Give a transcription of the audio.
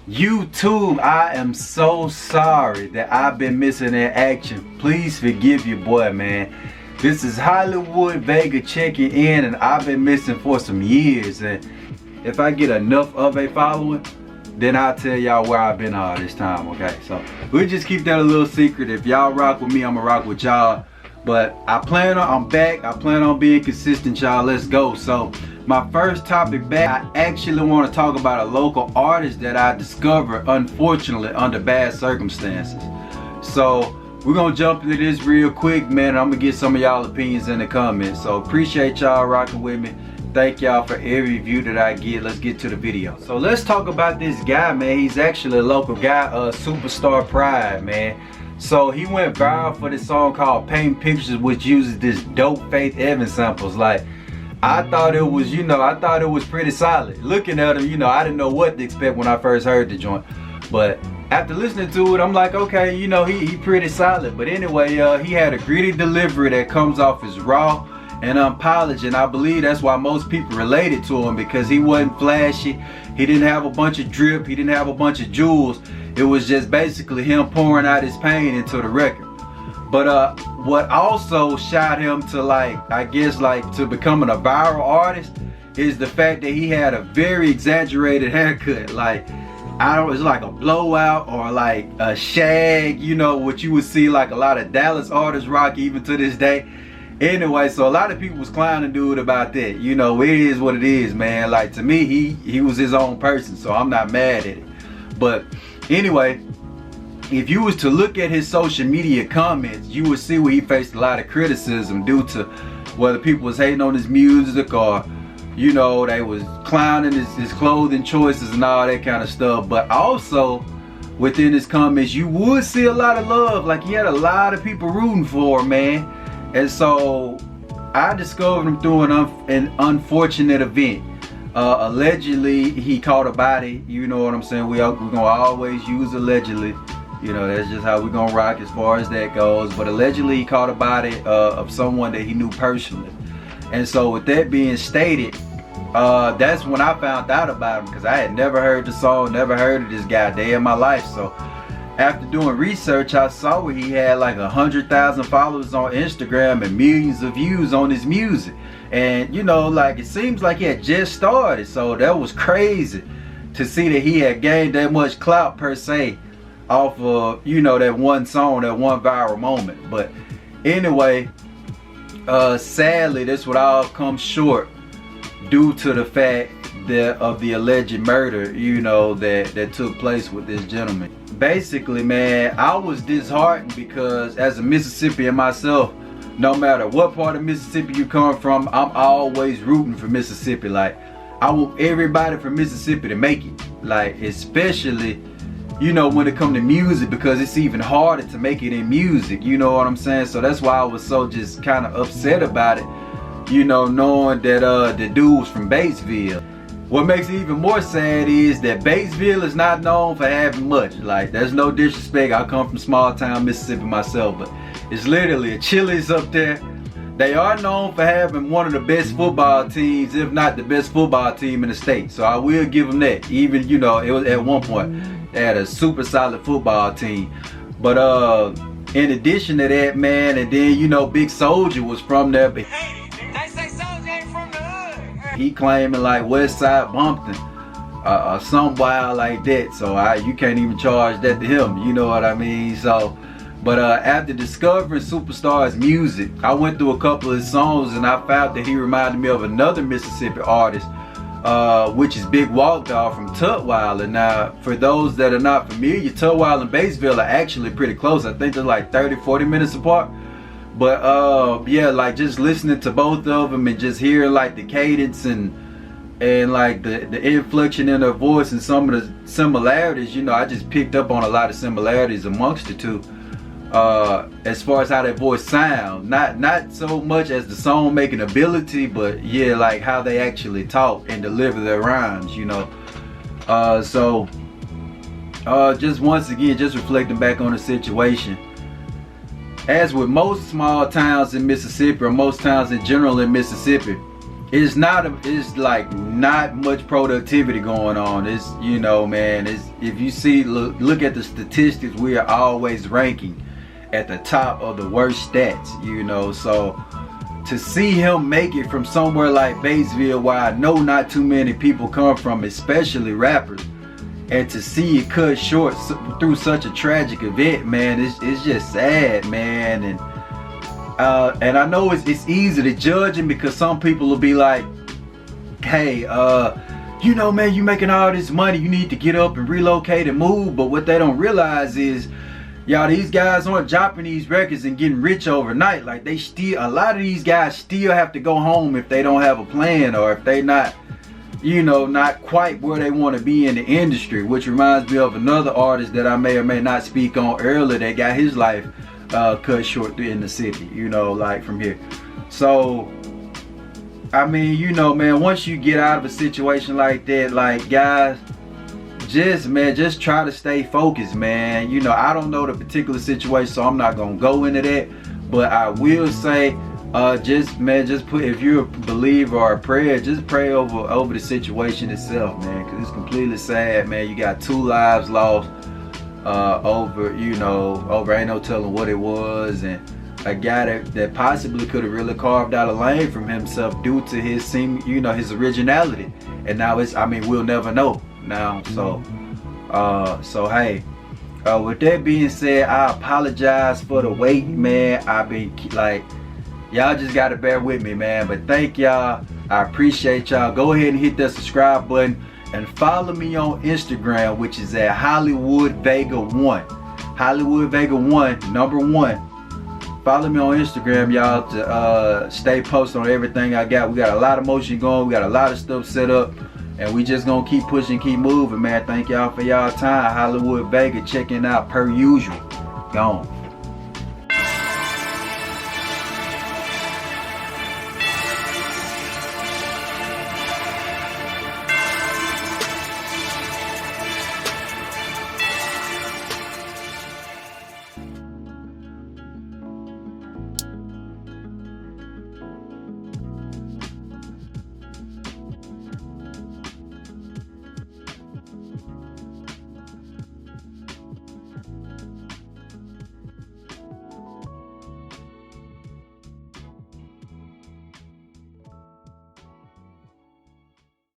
YouTube, I am so sorry that I've been missing in action. Please forgive your boy, man. This is Hollywood Vega checking in, and I've been missing for some years. And if I get enough of a following, then I'll tell y'all where I've been all this time, okay? So we'll just keep that a little secret. If y'all rock with me, I'ma rock with y'all. But I'm back. I plan on being consistent, y'all. Let's go. So my first topic back, I actually want to talk about a local artist that I discovered, unfortunately, under bad circumstances. So we're gonna jump into this real quick, man. I'm gonna get some of y'all opinions in the comments. So appreciate y'all rocking with me. Thank y'all for every view that I get. Let's get to the video. So let's talk about this guy, man. He's actually a local guy, Superstar Pride, man. So he went viral for this song called Paint Pictures, which uses this dope Faith Evans samples. Like, I thought it was, I thought it was pretty solid. Looking at him, I didn't know what to expect when I first heard the joint. But after listening to it, I'm like, okay, he pretty solid. But anyway, he had a gritty delivery that comes off as raw and unpolished, and I believe that's why most people related to him, because he wasn't flashy. He didn't have a bunch of drip. He didn't have a bunch of jewels. It was just basically him pouring out his pain into the record. But what also shot him to to becoming a viral artist is the fact that he had a very exaggerated haircut. Like, it's like a blowout or like a shag, what you would see like a lot of Dallas artists rock even to this day. Anyway, so a lot of people was clowning dude about that. It is what it is, man. Like, to me, he was his own person, so I'm not mad at it. But anyway, if you was to look at his social media comments, you would see where he faced a lot of criticism due to whether people was hating on his music or, they was clowning his clothing choices and all that kind of stuff. But also, within his comments, you would see a lot of love. Like, he had a lot of people rooting for him, man. And so I discovered him through an unfortunate event. Allegedly, he caught a body. You know what I'm saying? We're gonna always use allegedly. That's just how we're gonna rock as far as that goes. But allegedly, he caught a body of someone that he knew personally. And so with that being stated, that's when I found out about him, because I had never heard the song, never heard of this guy a day in my life. So after doing research, I saw where he had like 100,000 followers on Instagram and millions of views on his music. And it seems like he had just started, so that was crazy to see that he had gained that much clout per se off of that one song, that one viral moment. But anyway, sadly, this would all come short due to the fact of the alleged murder that took place with this gentleman. Basically, man, I was disheartened because as a Mississippian myself, no matter what part of Mississippi you come from, I'm always rooting for Mississippi. Like, I want everybody from Mississippi to make it. Like, especially, when it comes to music, because it's even harder to make it in music. You know what I'm saying? So that's why I was so just kind of upset about it, knowing that the dude was from Batesville. What makes it even more sad is that Batesville is not known for having much. Like, there's no disrespect. I come from small town Mississippi myself, but it's literally a Chili's up there. They are known for having one of the best football teams, if not the best football team in the state. So I will give them that. Even, it was at one point, they had a super solid football team. But in addition to that, man, and then, Big Soldier was from there. But he claiming like Westside Bumpton or some wild like that, so you can't even charge that to him, you know what I mean? So, but after discovering Superstar's music, I went through a couple of his songs and I found that he reminded me of another Mississippi artist, which is Big Walk Dog from Tutwiler. Now, for those that are not familiar, Tutwiler and Batesville are actually pretty close. I think they're like 30-40 minutes apart. But yeah, like just listening to both of them and just hearing like the cadence and like the inflection in their voice and some of the similarities, I just picked up on a lot of similarities amongst the two, as far as how their voice sound. Not so much as the song making ability, but yeah, like how they actually talk and deliver their rhymes, so just once again, just reflecting back on the situation. As with most small towns in Mississippi, or most towns in general in Mississippi, it's like not much productivity going on. It's, you know, man, it's, if you see, look at the statistics, we are always ranking at the top of the worst stats, you know. So to see him make it from somewhere like Batesville, where I know not too many people come from, especially rappers, and to see it cut short through such a tragic event, man, it's just sad, man. And I know it's easy to judge him, because some people will be like, hey, you know, man, you making all this money, you need to get up and relocate and move. But what they don't realize is, y'all, these guys aren't dropping these records and getting rich overnight. Like, they still, a lot of these guys still have to go home if they don't have a plan, or if they not, you know, not quite where they want to be in the industry. Which reminds me of another artist that I may or may not speak on earlier that got his life cut short in the city, you know, like from here. So I mean, you know, man, once you get out of a situation like that, like, guys, just try to stay focused, man. You know, I don't know the particular situation, so I'm not gonna go into that, but I will say, just put, if you're a believer or a prayer, just pray over the situation itself, man, because it's completely sad, man. You got 2 lives lost over, you know, over ain't no telling what it was, and a guy that possibly could have really carved out a lane from himself due to his, you know, his originality. And now it's, I mean, we'll never know now. So hey, with that being said, I apologize for the wait, man. I've been like, y'all just gotta bear with me, man. But thank y'all, I appreciate y'all. Go ahead and hit that subscribe button and follow me on Instagram, which is at Hollywood Vega 1. Hollywood Vega 1, number 1. Follow me on Instagram, y'all, to stay posted on everything I got. We got a lot of motion going. We got a lot of stuff set up. And we just gonna keep pushing, keep moving, man. Thank y'all for y'all time. Hollywood Vega checking out per usual. Gone.